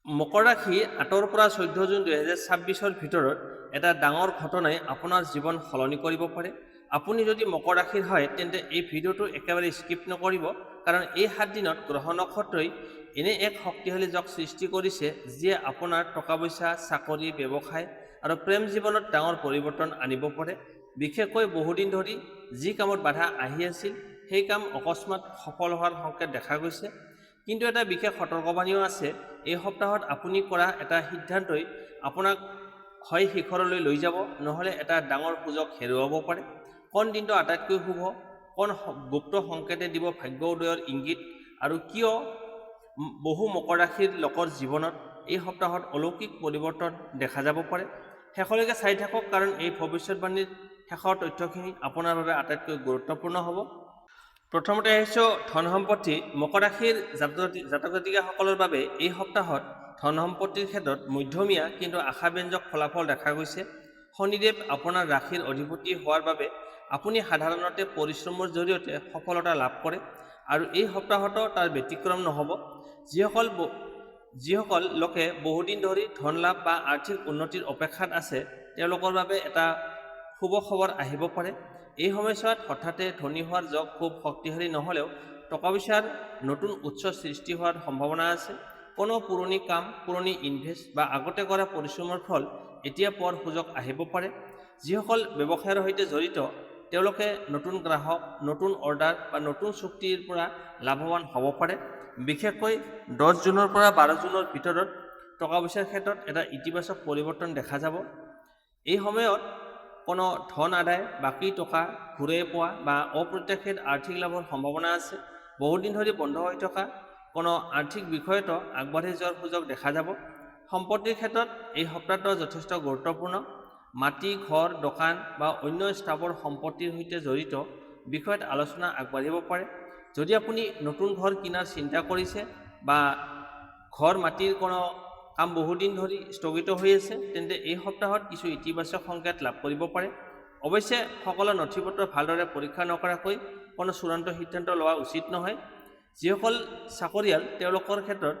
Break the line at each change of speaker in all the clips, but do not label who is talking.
মকৰ ৰাশি 8 পৰা 14 জুন 2026 ভিতৰত এটা ডাঙৰ ঘটনাই আপোনাৰ জীৱন সলনি কৰিব পাৰে। আপুনি যদি মকৰ ৰাশিৰ হয় তেন্তে এই ভিডিঅ'টো একেবাৰে স্কিপ নকৰিব, কাৰণ এই 7 দিনত গ্ৰহ নক্ষত্ৰই এনে এক শক্তিশালী যোগ সৃষ্টি কৰিছে যিয়ে আপোনাৰ টকা পইচা, চাকৰি, ব্যৱসায় আৰু প্ৰেম জীৱনত ডাঙৰ পৰিৱৰ্তন আনিব পাৰে। বিশেষকৈ বহুদিন ধৰি যি কামত বাধা আহি আছিল সেই কাম অকস্মাত সফল হোৱাৰ সংকেত দেখা গৈছে। কিন্তু এটা বিশেষ সতৰ্কবাণীও আছে। এই সপ্তাহত আপুনি কৰা এটা সিদ্ধান্তই আপোনাক হয় শিখৰলৈ লৈ যাব, নহলে এটা ডাঙৰ সুযোগ হেৰুৱাব পাৰে। কোন দিনটো আটাইতকৈ শুভ, কোন গুপ্ত সংকেতে দিব ভাগ্য উদয়ৰ ইংগিত, আৰু কিয় বহু মকৰ ৰাশিৰ লোকৰ জীৱনত এই সপ্তাহত অলৌকিক পৰিৱৰ্তন দেখা যাব পাৰে। শেষলৈকে চাই থাকক, কাৰণ এই ভৱিষ্যতবাণীৰ শেষৰ তথ্যখিনি আপোনাৰ বাবে আটাইতকৈ গুৰুত্বপূৰ্ণ হ'ব। প্ৰথমতে আহিছো ধন সম্পত্তি। মকৰ ৰাশিৰ জাতক জাতিকাসকলৰ বাবে এই সপ্তাহত ধন সম্পত্তিৰ ক্ষেত্ৰত মধ্যমীয়া কিন্তু আশাব্যঞ্জক ফলাফল দেখা গৈছে। শনিদেৱ আপোনাৰ ৰাশিৰ অধিপতি হোৱাৰ বাবে আপুনি সাধাৰণতে পৰিশ্ৰমৰ জৰিয়তে সফলতা লাভ কৰে, আৰু এই সপ্তাহতো তাৰ ব্যতিক্ৰম নহ'ব। যিসকল লোকে বহুদিন ধৰি ধন লাভ বা আৰ্থিক উন্নতিৰ অপেক্ষাত আছে তেওঁলোকৰ বাবে এটা শুভ খবৰ আহিব পাৰে। এই সময়ছোৱাত হঠাতে ধনী হোৱাৰ যোগ খুব শক্তিশালী নহ'লেও টকা পইচাৰ নতুন উৎস সৃষ্টি হোৱাৰ সম্ভাৱনা আছে। কোনো পুৰণি কাম, পুৰণি ইনভেষ্ট বা আগতে কৰা পৰিশ্ৰমৰ ফল এতিয়া পোৱাৰ সুযোগ আহিব পাৰে। যিসকল ব্যৱসায়ৰ সৈতে জড়িত তেওঁলোকে নতুন গ্ৰাহক, নতুন অৰ্ডাৰ বা নতুন চুক্তিৰ পৰা লাভৱান হ'ব পাৰে। বিশেষকৈ 10 জুনৰ পৰা 12 জুনৰ ভিতৰত টকা পইচাৰ ক্ষেত্ৰত এটা ইতিবাচক পৰিৱৰ্তন দেখা যাব। এই সময়ত কোনো ধন আদায়, বাকী টকা ঘূৰাই পোৱা বা অপ্ৰত্যাশিত আৰ্থিক লাভৰ সম্ভাৱনা আছে। বহুদিন ধৰি বন্ধ হৈ থকা কোনো আৰ্থিক বিষয়তো আগবাঢ়ি যোৱাৰ সুযোগ দেখা যাব। সম্পত্তিৰ ক্ষেত্ৰত এই সপ্তাহটো যথেষ্ট গুৰুত্বপূৰ্ণ। মাটি, ঘৰ, দোকান বা অন্য স্থাৱৰ সম্পত্তিৰ সৈতে জড়িত বিষয়ত আলোচনা আগবাঢ়িব পাৰে। যদি আপুনি নতুন ঘৰ কিনাৰ চিন্তা কৰিছে বা ঘৰ মাটিৰ কোনো কাম বহুদিন ধৰি স্থগিত হৈ আছে, তেন্তে এই সপ্তাহত কিছু ইতিবাচক সংকেত লাভ কৰিব পাৰে। অৱশ্যে সকলো নথিপত্ৰ ভালদৰে পৰীক্ষা নকৰাকৈ কোনো চূড়ান্ত সিদ্ধান্ত লোৱা উচিত নহয়। যিসকল চাকৰিয়াল তেওঁলোকৰ ক্ষেত্ৰত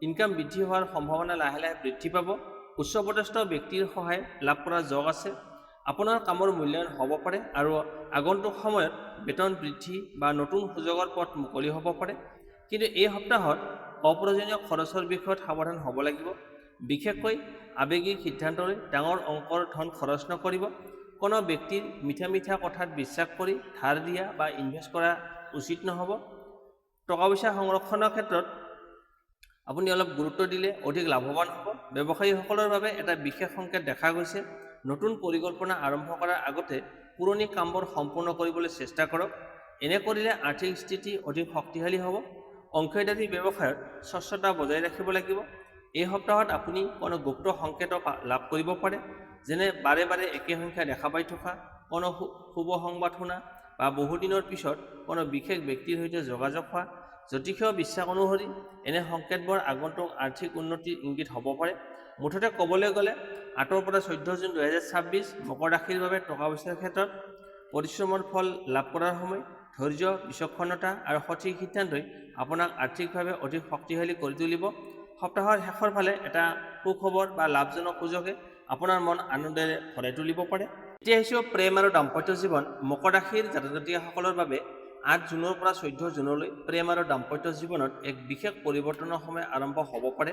ইনকাম বৃদ্ধি হোৱাৰ সম্ভাৱনা লাহে লাহে বৃদ্ধি পাব। উচ্চপদস্থ ব্যক্তিৰ সহায় লাভ কৰাৰ যোগ আছে। আপোনাৰ কামৰ মূল্যায়ন হ'ব পাৰে আৰু আগন্তুক সময়ত বেতন বৃদ্ধি বা নতুন সুযোগৰ পথ মুকলি হ'ব পাৰে। কিন্তু এই সপ্তাহত অপ্ৰয়োজনীয় খৰচৰ বিষয়ত সাৱধান হ'ব লাগিব। বিশেষকৈ আৱেগিক সিদ্ধান্তলৈ ডাঙৰ অংকৰ ধন খৰচ নকৰিব। কোনো ব্যক্তিৰ মিঠা মিঠা কথাত বিশ্বাস কৰি ধাৰ দিয়া বা ইনভেষ্ট কৰা উচিত নহ'ব। টকা পইচা সংৰক্ষণৰ ক্ষেত্ৰত আপুনি অলপ গুৰুত্ব দিলে অধিক লাভৱান হ'ব। ব্যৱসায়ীসকলৰ বাবে এটা বিশেষ সংকেত দেখা গৈছে। নতুন পৰিকল্পনা আৰম্ভ কৰাৰ আগতে পুৰণি কামবোৰ সম্পূৰ্ণ কৰিবলৈ চেষ্টা কৰক। এনে কৰিলে আৰ্থিক স্থিতি অধিক শক্তিশালী হ'ব। অংশীদাৰী ব্যৱসায়ত স্বচ্ছতা বজাই ৰাখিব লাগিব। এই সপ্তাহত আপুনি কোনো গুপ্ত সংকেত লাভ কৰিব পাৰে, যেনে বাৰে বাৰে একে সংখ্যা দেখা পাই থকা, কোনো শুভ সংবাদ শুনা বা বহুদিনৰ পিছত কোনো বিশেষ ব্যক্তিৰ সৈতে যোগাযোগ হোৱা। জ্যোতিষীয় বিশ্বাস অনুসৰি এনে সংকেতবোৰ আগন্তুক আৰ্থিক উন্নতিৰ ইংগিত হ'ব পাৰে। মুঠতে ক'বলৈ গ'লে 8 পৰা 14 জুন 2026 মকৰ ৰাশিৰ বাবে টকা পইচাৰ ক্ষেত্ৰত পৰিশ্ৰমৰ ফল লাভ কৰাৰ সময়। ধৈৰ্য, বিচক্ষণতা আৰু সঠিক সিদ্ধান্তই আপোনাক আৰ্থিকভাৱে অধিক শক্তিশালী কৰি তুলিব। সপ্তাহৰ শেষৰ ফালে এটা সুখবৰ বা লাভজনক সুযোগে আপোনাৰ মন আনন্দেৰে ভৰাই তুলিব পাৰে। এতিয়া আহিছোঁ প্ৰেম আৰু দাম্পত্য জীৱন। মকৰ ৰাশিৰ জাতক জাতিকাসকলৰ বাবে 8 জুনৰ পৰা 14 জুনলৈ প্ৰেম আৰু দাম্পত্য জীৱনত এক বিশেষ পৰিৱৰ্তনৰ সময় আৰম্ভ হ'ব পাৰে।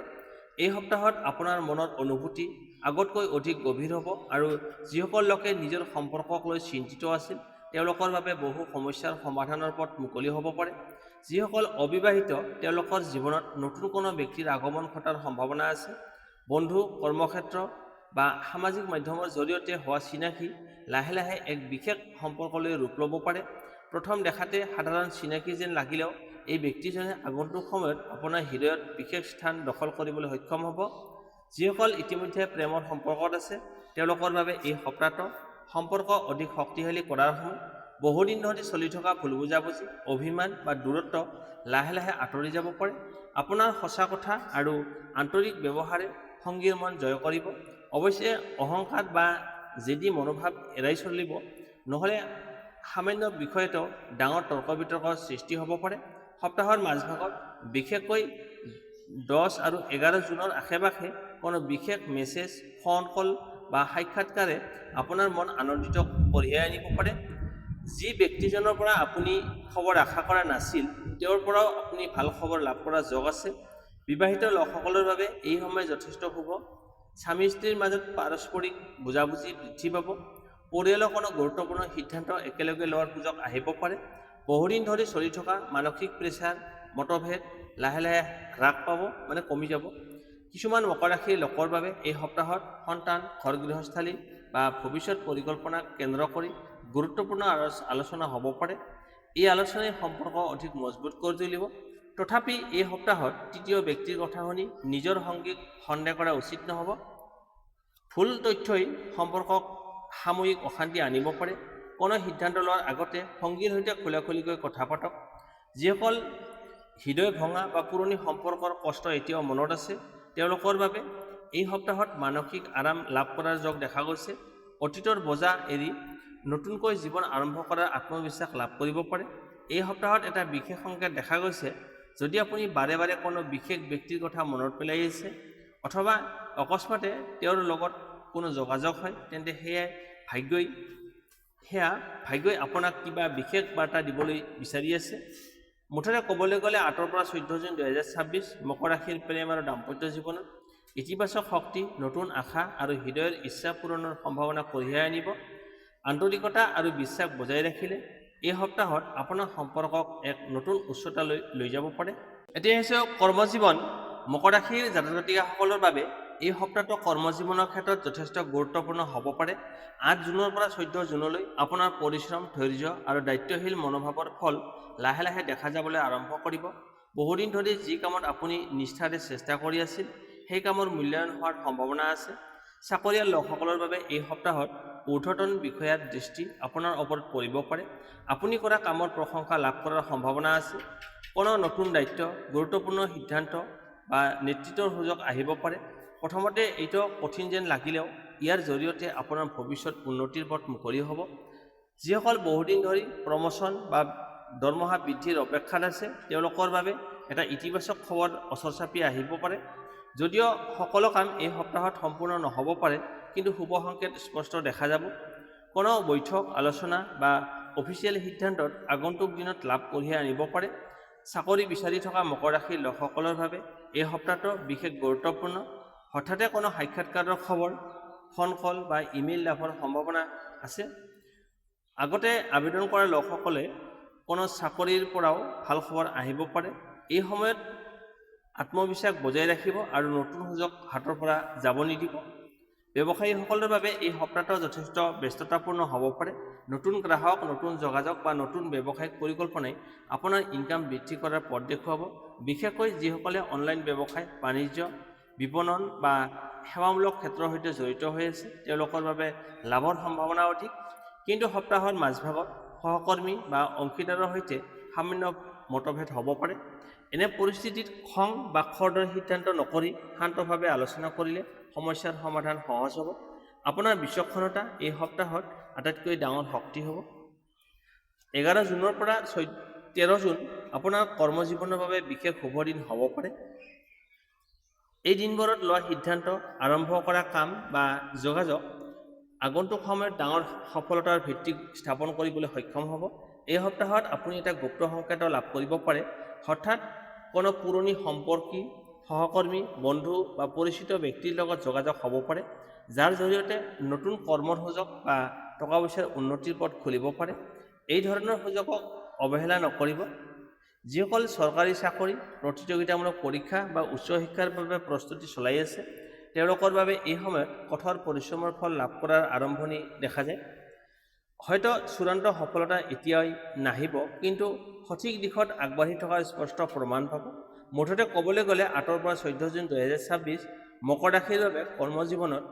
এই সপ্তাহত আপোনাৰ মনৰ অনুভূতি আগতকৈ অধিক গভীৰ হ'ব, আৰু যিসকল লোকে নিজৰ সম্পৰ্কক লৈ চিন্তিত আছিল তেওঁলোকৰ বাবে বহু সমস্যাৰ সমাধানৰ পথ মুকলি হ'ব পাৰে। যিসকল অবিবাহিত তেওঁলোকৰ জীৱনত নতুন কোনো ব্যক্তিৰ আগমন ঘটাৰ সম্ভাৱনা আছে। বন্ধু, কৰ্মক্ষেত্ৰ বা সামাজিক মাধ্যমৰ জৰিয়তে হোৱা চিনাকি লাহে লাহে এক বিশেষ সম্পৰ্কলৈ ৰূপ ল'ব পাৰে। প্ৰথম দেখাতে সাধাৰণ চিনাকি যেন লাগিলেও এই ব্যক্তিজনে আগন্তুক সময়ত আপোনাৰ হৃদয়ত বিশেষ স্থান দখল কৰিবলৈ সক্ষম হ'ব। যিসকল ইতিমধ্যে প্ৰেমৰ সম্পৰ্কত আছে তেওঁলোকৰ বাবে এই সপ্তাহটো সম্পৰ্ক অধিক শক্তিশালী কৰাৰ সময়। বহুদিন ধৰি চলি থকা ভুল বুজাবুজি, অভিমান বা দূৰত্ব লাহে লাহে আঁতৰি যাব পাৰে। আপোনাৰ সঁচা কথা আৰু আন্তৰিক ব্যৱহাৰে সংগীৰ মন জয় কৰিব। অৱশ্যে অহংকাৰ বা জেদী মনোভাৱ এৰাই চলিব, নহ'লে সামান্য বিষয়তো ডাঙৰ তৰ্ক বিতৰ্কৰ সৃষ্টি হ'ব পাৰে। সপ্তাহৰ মাজভাগত বিশেষকৈ 10 আৰু 11 জুনৰ আশে-পাশে কোনো বিশেষ মেছেজ, ফোন কল বা সাক্ষাৎকাৰে আপোনাৰ মন আনন্দিত কঢ়িয়াই আনিব পাৰে। যি ব্যক্তিজনৰ পৰা আপুনি খবৰ আশা কৰা নাছিল, তেওঁৰ পৰাও আপুনি ভাল খবৰ লাভ কৰাৰ যোগ আছে। বিবাহিত লোকসকলৰ বাবে এই সময় যথেষ্ট শুভ। স্বামী স্ত্ৰীৰ মাজত পাৰস্পৰিক বুজাবুজি বৃদ্ধি পাব। পৰিয়ালৰ কোনো গুৰুত্বপূৰ্ণ সিদ্ধান্ত একেলগে লোৱাৰ সুযোগ আহিব পাৰে। বহুদিন ধৰি চলি থকা মানসিক প্ৰেছাৰ, মতভেদ লাহে লাহে হ্ৰাস পাব, কমি যাব। কিছুমান মকৰ ৰাশিৰ লোকৰ বাবে এই সপ্তাহত সন্তান, ঘৰ গৃহস্থালী বা ভৱিষ্যত পৰিকল্পনা কেন্দ্ৰ কৰি গুৰুত্বপূৰ্ণ আলোচনা হ'ব পাৰে। এই আলোচনাই সম্পৰ্ক অধিক মজবুত কৰি তুলিব। তথাপি এই সপ্তাহত তৃতীয় ব্যক্তিৰ কথা শুনি নিজৰ সংগীক সন্দেহ কৰা উচিত নহ'ব। ভুল তথ্যই সম্পৰ্কক সাময়িক অশান্তি আনিব পাৰে। কোনো সিদ্ধান্ত লোৱাৰ আগতে সংগীৰ সৈতে খোলাখুলিকৈ কথা পাতক। যিসকল হৃদয় ভঙা বা পুৰণি সম্পৰ্কৰ কষ্ট এতিয়াও মনত আছে, তেওঁলোকৰ বাবে এই সপ্তাহত মানসিক আৰাম লাভ কৰাৰ যোগ দেখা গৈছে। অতীতৰ বোজা এৰি নতুনকৈ জীৱন আৰম্ভ কৰাৰ আত্মবিশ্বাস লাভ কৰিব পাৰে। এই সপ্তাহত এটা বিশেষ সংকেত দেখা গৈছে। যদি আপুনি বাৰে বাৰে কোনো বিশেষ ব্যক্তিৰ কথা মনত পেলাই আছে অথবা অকস্মাতে তেওঁৰ লগত কোনো যোগাযোগ হয়, তেন্তে ভাগ্যই আপোনাক কিবা বিশেষ বাৰ্তা দিবলৈ বিচাৰি আছে। মুঠতে ক'বলৈ গ'লে 8 পৰা 14 জুন 2026 মকৰ ৰাশিৰ প্ৰেম আৰু দাম্পত্য জীৱনত ইতিবাচক শক্তি, নতুন আশা আৰু হৃদয়ৰ ইচ্ছা পূৰণৰ সম্ভাৱনা কঢ়িয়াই আনিব। আন্তৰিকতা আৰু বিশ্বাস বজাই ৰাখিলে এই সপ্তাহত আপোনাৰ সম্পৰ্কক এক নতুন উচ্চতালৈ লৈ যাব পাৰে। এতিয়া হৈছে কৰ্মজীৱন। মকৰ ৰাশিৰ জাতক জাতিকাসকলৰ বাবে এই সপ্তাহটো কৰ্মজীৱনৰ ক্ষেত্ৰত যথেষ্ট গুৰুত্বপূৰ্ণ হ'ব পাৰে। 8 জুনৰ পৰা 14 জুনলৈ আপোনাৰ পৰিশ্ৰম, ধৈৰ্য আৰু দায়িত্বশীল মনোভাৱৰ ফল লাহে লাহে দেখা যাবলৈ আৰম্ভ কৰিব। বহুদিন ধৰি যি কামত আপুনি নিষ্ঠাৰে চেষ্টা কৰি আছিল, সেই কামৰ মূল্যায়ন হোৱাৰ সম্ভাৱনা আছে। চাকৰিয়াল লোকসকলৰ বাবে এই সপ্তাহত ঊৰ্ধ্বতন বিষয়াৰ দৃষ্টি আপোনাৰ ওপৰত পৰিব পাৰে। আপুনি কৰা কামৰ প্ৰশংসা লাভ কৰাৰ সম্ভাৱনা আছে। কোনো নতুন দায়িত্ব, গুৰুত্বপূৰ্ণ সিদ্ধান্ত বা নেতৃত্বৰ সুযোগ আহিব পাৰে। প্ৰথমতে এইটো কঠিন যেন লাগিলেও ইয়াৰ জৰিয়তে আপোনাৰ ভৱিষ্যত উন্নতিৰ পথ মুকলি হ'ব। যিসকল বহুদিন ধৰি প্ৰমোচন বা দৰমহা বৃদ্ধিৰ অপেক্ষাত আছে, তেওঁলোকৰ বাবে এটা ইতিবাচক খবৰ ওচৰ চাপি আহিব পাৰে। যদিও সকলো কাম এই সপ্তাহত সম্পূৰ্ণ নহ'ব পাৰে, কিন্তু শুভ সংকেত স্পষ্ট দেখা যাব। কোনো বৈঠক, আলোচনা বা অফিচিয়েল সিদ্ধান্তত আগন্তুক দিনত লাভ কঢ়িয়াই আনিব পাৰে। চাকৰি বিচাৰি থকা মকৰ ৰাশিৰ লোকসকলৰ বাবে এই সপ্তাহটো বিশেষ গুৰুত্বপূৰ্ণ। হঠাতে কোনো সাক্ষাৎকাৰৰ খবৰ, ফোন কল বা ইমেইল লাভৰ সম্ভাৱনা আছে। আগতে আবেদন কৰা লোকসকলে কোনো চাকৰিৰ পৰাও ভাল খবৰ আহিব পাৰে। এই সময়ত আত্মবিশ্বাস বজাই ৰাখিব আৰু নতুন সুযোগ হাতৰ পৰা যাব নিদিব। ব্যৱসায়ীসকলৰ বাবে এই সপ্তাহটো যথেষ্ট ব্যস্ততাপূৰ্ণ হ'ব পাৰে। নতুন গ্ৰাহক, নতুন যোগাযোগ বা নতুন ব্যৱসায়িক পৰিকল্পনাই আপোনাৰ ইনকাম বৃদ্ধি কৰাৰ পথ দেখুৱাব। বিশেষকৈ যিসকলে অনলাইন ব্যৱসায়, বাণিজ্য, বিপণন বা সেৱামূলক ক্ষেত্ৰৰ সৈতে জড়িত হৈ আছে, তেওঁলোকৰ বাবে লাভৰ সম্ভাৱনা অধিক। কিন্তু সপ্তাহৰ মাজভাগত সহকৰ্মী বা অংশীদাৰৰ সৈতে সামান্য মতভেদ হ'ব পাৰে। এনে পৰিস্থিতিত খং বা খৰদৰ সিদ্ধান্ত নকৰি শান্তভাৱে আলোচনা কৰিলে সমস্যাৰ সমাধান সহজ হ'ব। আপোনাৰ বিচক্ষণতা এই সপ্তাহত আটাইতকৈ ডাঙৰ শক্তি হ'ব। 11 জুনৰ পৰা 13 জুন আপোনাৰ কৰ্মজীৱনৰ বাবে বিশেষ শুভ দিন হ'ব পাৰে। এই দিনবোৰত লোৱা সিদ্ধান্ত, আৰম্ভ কৰা কাম বা যোগাযোগ আগন্তুক সময়ত ডাঙৰ সফলতাৰ ভিত্তি স্থাপন কৰিবলৈ সক্ষম হ'ব। এই সপ্তাহত আপুনি এটা গুপ্ত সংকেত লাভ কৰিব পাৰে। হঠাৎ কোনো পুৰণি সম্পৰ্কী, সহকৰ্মী, বন্ধু বা পৰিচিত ব্যক্তিৰ লগত যোগাযোগ হ'ব পাৰে, যাৰ জৰিয়তে নতুন কৰ্মৰ সুযোগ বা টকা পইচাৰ উন্নতিৰ পথ খুলিব পাৰে। এই ধৰণৰ সুযোগক অৱহেলা নকৰিব। যিসকল চৰকাৰী চাকৰি, প্ৰতিযোগিতামূলক পৰীক্ষা বা উচ্চ শিক্ষাৰ বাবে প্ৰস্তুতি চলাই আছে, তেওঁলোকৰ বাবে এই সময়ত কঠোৰ পৰিশ্ৰমৰ ফল লাভ কৰাৰ আৰম্ভণি দেখা যায়। হয়তো চূড়ান্ত সফলতা এতিয়াই নাহিব, কিন্তু সঠিক দিশত আগবাঢ়ি থকাৰ স্পষ্ট প্ৰমাণ পাব। মুঠতে ক'বলৈ গ'লে 8 পৰা 14 জুন 2026 মকৰ ৰাশিৰ বাবে কৰ্মজীৱনত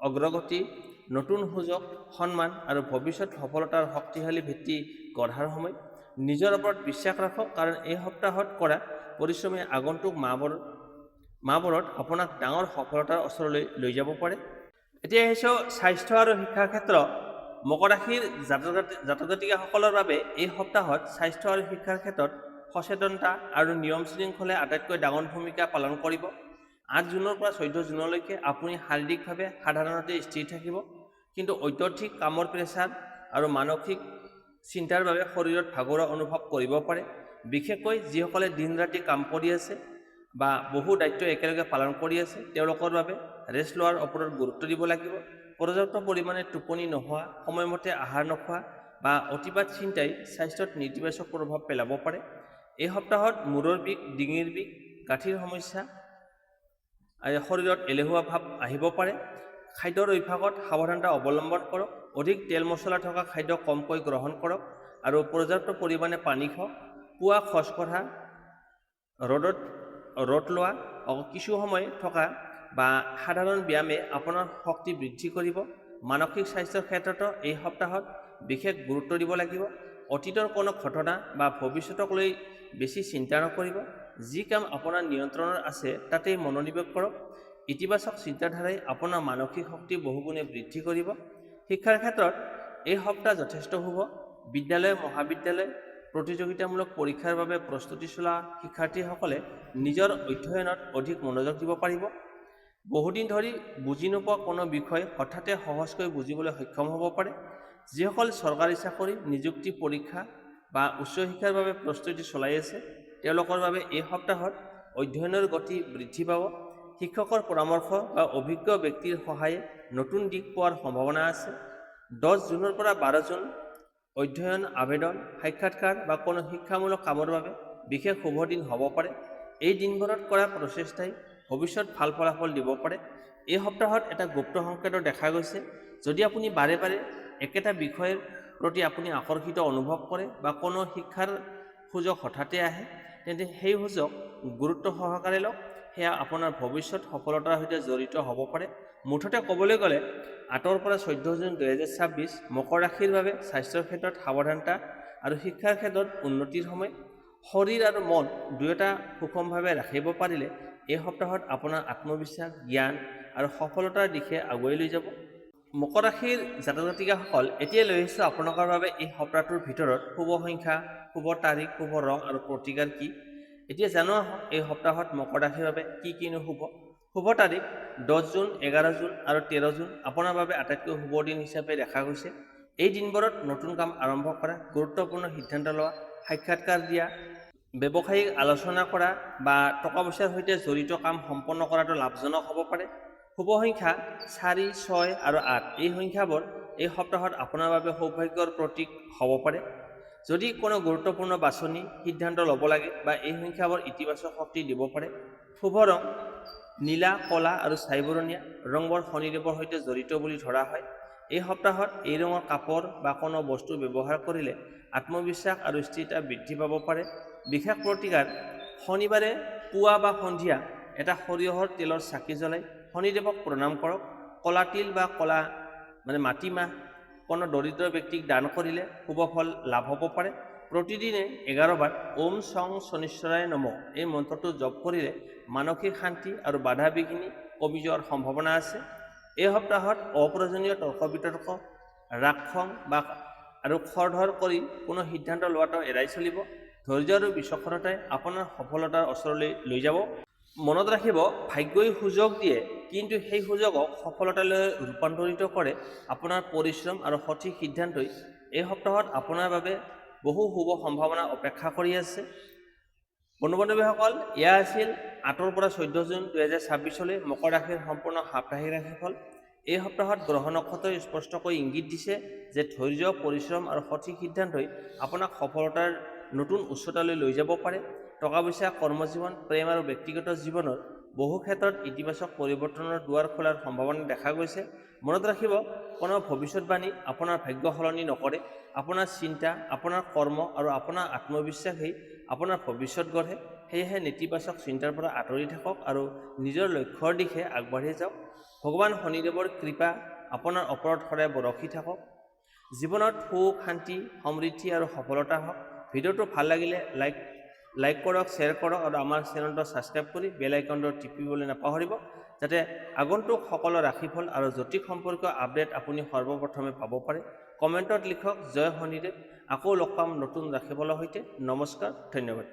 অগ্ৰগতি, নতুন সুযোগ, সন্মান আৰু ভৱিষ্যত সফলতাৰ শক্তিশালী ভিত্তি গঢ়াৰ সময়। নিজৰ ওপৰত বিশ্বাস ৰাখক, কাৰণ এই সপ্তাহত কৰা পৰিশ্ৰমে আগন্তুক মাহবোৰত আপোনাক ডাঙৰ সফলতাৰ ওচৰলৈ লৈ যাব পাৰে। এতিয়া আহিছোঁ স্বাস্থ্য আৰু শিক্ষাৰ ক্ষেত্ৰ। মকৰ ৰাশিৰ জাতক জাতিকাসকলৰ বাবে এই সপ্তাহত স্বাস্থ্য আৰু শিক্ষাৰ ক্ষেত্ৰত সচেতনতা আৰু নিয়ম শৃংখলে আটাইতকৈ ডাঙৰ ভূমিকা পালন কৰিব। 8 জুনৰ পৰা 14 জুনলৈকে আপুনি শাৰীৰিকভাৱে সাধাৰণতে স্থিৰ থাকিব, কিন্তু অত্যধিক কামৰ প্ৰেছাৰ আৰু মানসিক চিন্তাৰ বাবে শৰীৰত ভাগৰুৱা অনুভৱ কৰিব পাৰে। বিশেষকৈ যিসকলে দিন ৰাতি কাম কৰি আছে বা বহু দায়িত্ব একেলগে পালন কৰি আছে তেওঁলোকৰ বাবে ৰেষ্ট লোৱাৰ ওপৰত গুৰুত্ব দিব লাগিব। পৰ্যাপ্ত পৰিমাণে টোপনি নোহোৱা, সময়মতে আহাৰ নোখোৱা বা অতিপাত চিন্তাই স্বাস্থ্যত নেতিবাচক প্ৰভাৱ পেলাব পাৰে। এই সপ্তাহত মূৰৰ বিষ, ডিঙিৰ বিষ, গাঁঠিৰ সমস্যা, শৰীৰত এলেহুৱা ভাৱ আহিব পাৰে। খাদ্যৰ অভ্যাসত সাৱধানতা অৱলম্বন কৰক। অধিক তেল মছলা থকা খাদ্য কমকৈ গ্ৰহণ কৰক আৰু পৰ্যাপ্ত পৰিমাণে পানী খাওক। পুৱা খোজকঢ়া, ৰ'দ লোৱা, কিছু সময় থকা বা সাধাৰণ ব্যায়ামে আপোনাৰ শক্তি বৃদ্ধি কৰিব। মানসিক স্বাস্থ্যৰ ক্ষেত্ৰতো এই সপ্তাহত বিশেষ গুৰুত্ব দিব লাগিব। অতীতৰ কোনো ঘটনা বা ভৱিষ্যতক লৈ বেছি চিন্তা নকৰিব। যি কাম আপোনাৰ নিয়ন্ত্ৰণত আছে তাতেই মনোনিৱেশ কৰক। ইতিবাচক চিন্তাধাৰাই আপোনাৰ মানসিক শক্তি বহুগুণে বৃদ্ধি কৰিব। শিক্ষাৰ ক্ষেত্ৰত এই সপ্তাহ যথেষ্ট শুভ। বিদ্যালয়, মহাবিদ্যালয়, প্ৰতিযোগিতামূলক পৰীক্ষাৰ বাবে প্ৰস্তুতি চলোৱা শিক্ষাৰ্থীসকলে নিজৰ অধ্যয়নত অধিক মনোযোগ দিব পাৰিব। বহুদিন ধৰি বুজি নোপোৱা কোনো বিষয় হঠাতে সহজকৈ বুজিবলৈ সক্ষম হ'ব পাৰে। যিসকল চৰকাৰী চাকৰি, নিযুক্তি পৰীক্ষা বা উচ্চ শিক্ষাৰ বাবে প্ৰস্তুতি চলাই আছে তেওঁলোকৰ বাবে এই সপ্তাহত অধ্যয়নৰ গতি বৃদ্ধি পাব। শিক্ষকৰ পৰামৰ্শ বা অভিজ্ঞ ব্যক্তিৰ সহায়ে নতুন দিশ পোৱাৰ সম্ভাৱনা আছে। 10 জুনৰ পৰা 12 জুন অধ্যয়ন, আবেদন, সাক্ষাৎকাৰ বা কোনো শিক্ষামূলক কামৰ বাবে বিশেষ শুভ দিন হ'ব পাৰে। এই দিনবোৰত কৰা প্ৰচেষ্টাই ভৱিষ্যত ভাল ফলাফল দিব পাৰে। এই সপ্তাহত এটা গুপ্ত সংকেতো দেখা গৈছে। যদি আপুনি বাৰে বাৰে একেটা বিষয়ৰ প্ৰতি আপুনি আকৰ্ষিত অনুভৱ কৰে বা কোনো শিক্ষাৰ সুযোগ হঠাতে আহে, তেন্তে সেই সুযোগ গুৰুত্ব সহকাৰে লওক। সেয়া আপোনাৰ ভৱিষ্যত সফলতাৰ সৈতে জড়িত হ'ব পাৰে। মুঠতে ক'বলৈ গ'লে 8 পৰা 14 জুন 2026 মকৰ ৰাশিৰ বাবে স্বাস্থ্যৰ ক্ষেত্ৰত সাৱধানতা আৰু শিক্ষাৰ ক্ষেত্ৰত উন্নতিৰ সময়। শৰীৰ আৰু মন দুয়োটা সুষমভাৱে ৰাখিব পাৰিলে এই সপ্তাহত আপোনাৰ আত্মবিশ্বাস, জ্ঞান আৰু সফলতাৰ দিশে আগুৱাই লৈ যাব। মকৰ ৰাশিৰ জাতক জাতিকাসকল, এতিয়া লৈ আহিছোঁ আপোনালোকৰ বাবে এই সপ্তাহটোৰ ভিতৰত শুভ সংখ্যা, শুভ তাৰিখ, শুভ ৰং আৰু প্ৰতিকাৰ কি। এতিয়া জানো আহক এই সপ্তাহত মকৰ ৰাশিৰ বাবে কিনো শুভ। শুভ তাৰিখ 10 জুন, 11 জুন আৰু 13 জুন আপোনাৰ বাবে আটাইতকৈ শুভ দিন হিচাপে দেখা গৈছে। এই দিনবোৰত নতুন কাম আৰম্ভ কৰা, গুৰুত্বপূৰ্ণ সিদ্ধান্ত লোৱা, সাক্ষাৎকাৰ দিয়া, ব্যৱসায়িক আলোচনা কৰা বা টকা পইচাৰ সৈতে জড়িত কাম সম্পন্ন কৰাটো লাভজনক হ'ব পাৰে। শুভ সংখ্যা 4, 6 আৰু 8 এই সংখ্যাবোৰ এই সপ্তাহত আপোনাৰ বাবে সৌভাগ্যৰ প্ৰতীক হ'ব পাৰে। যদি কোনো গুৰুত্বপূৰ্ণ বাছনি, সিদ্ধান্ত ল'ব লাগে বা এই সংখ্যাবোৰ ইতিবাচক শক্তি দিব পাৰে। শুভ ৰং নীলা, ক'লা আৰু ছাইবৰণীয়া ৰংবোৰ শনিদেৱৰ সৈতে জড়িত বুলি ধৰা হয়। এই সপ্তাহত এই ৰঙৰ কাপোৰ বা কোনো বস্তু ব্যৱহাৰ কৰিলে আত্মবিশ্বাস আৰু স্থিৰতা বৃদ্ধি পাব পাৰে। বিশেষ প্ৰতিকাৰ: শনিবাৰে পুৱা বা সন্ধিয়া এটা সৰিয়হৰ তেলৰ চাকি জ্বলাই শনিদেৱক প্ৰণাম কৰক। ক'লা তিল বা ক'লা মাটিমাহ কোনো দৰিদ্ৰ ব্যক্তিক দান কৰিলে শুভ ফল লাভ হ'ব পাৰে। প্ৰতিদিনে 11 বাৰ ওম শং শনিশ্বৰায় নমঃ এই মন্ত্ৰটো জপ কৰিলে মানসিক শান্তি আৰু বাধা বিঘিনি কমি যোৱাৰ সম্ভাৱনা আছে। এই সপ্তাহত অপ্ৰয়োজনীয় তৰ্ক বিতৰ্ক, ৰাগ-খং আৰু খৰ-ধৰ কৰি কোনো সিদ্ধান্ত লোৱাটো এৰাই চলিব। ধৈৰ্য আৰু বিচক্ষণতাই আপোনাৰ সফলতাৰ ওচৰলৈ লৈ যাব। মনত ৰাখিব, ভাগ্যই সুযোগ দিয়ে, কিন্তু সেই সুযোগক সফলতালৈ ৰূপান্তৰিত কৰে আপোনাৰ পৰিশ্ৰম আৰু সঠিক সিদ্ধান্তই। এই সপ্তাহত আপোনাৰ বাবে বহু শুভ সম্ভাৱনা অপেক্ষা কৰি আছে। বন্ধু-বান্ধৱীসকল, এয়া আছিল 8 পৰা 14 জুন 2026 মকৰ ৰাশিৰ সম্পূৰ্ণ সাপ্তাহিক ৰাশিফল। এই সপ্তাহত গ্ৰহ নক্ষত্ৰই স্পষ্টকৈ ইংগিত দিছে যে ধৈৰ্য, পৰিশ্ৰম আৰু সঠিক সিদ্ধান্তই আপোনাক সফলতাৰ নতুন উচ্চতালৈ লৈ যাব পাৰে। টকা পইচা, কৰ্মজীৱন, প্ৰেম আৰু ব্যক্তিগত জীৱনৰ বহু ক্ষেত্ৰত ইতিবাচক পৰিৱৰ্তনৰ দুৱাৰ খোলাৰ সম্ভাৱনা দেখা গৈছে। মনত ৰাখিব, কোনো ভৱিষ্যতবাণী আপোনাৰ ভাগ্য সলনি নকৰে। আপোনাৰ চিন্তা, আপোনাৰ কৰ্ম আৰু আপোনাৰ আত্মবিশ্বাসেই আপোনাৰ ভৱিষ্যত গঢ়ে। সেয়েহে নেতিবাচক চিন্তাৰ পৰা আঁতৰি থাকক আৰু নিজৰ লক্ষ্যৰ দিশে আগবাঢ়ি যাওক। ভগৱান শনিদেৱৰ কৃপা আপোনাৰ ওপৰত সদায় বৰষি থাকক। জীৱনত সুখ, শান্তি, সমৃদ্ধি আৰু সফলতা হওক। ভিডিঅ'টো ভাল লাগিলে লাইক কৰক, শ্বেয়াৰ কৰক আৰু আমাৰ চেনেলটো ছাবস্ক্ৰাইব কৰি বেল আইকনটো টিপিবলৈ নাপাহৰিব, যাতে আগন্তুক সকলো ৰাশিফল আৰু জ্যোতিষ সম্পৰ্কীয় আপডেট আপুনি সৰ্বপ্ৰথমে পাব পাৰে। কমেণ্টত লিখক জয় শনিদেৱ। আকৌ লগ পাম নতুন ৰাশিফলৰ সৈতে। নমস্কাৰ, ধন্যবাদ।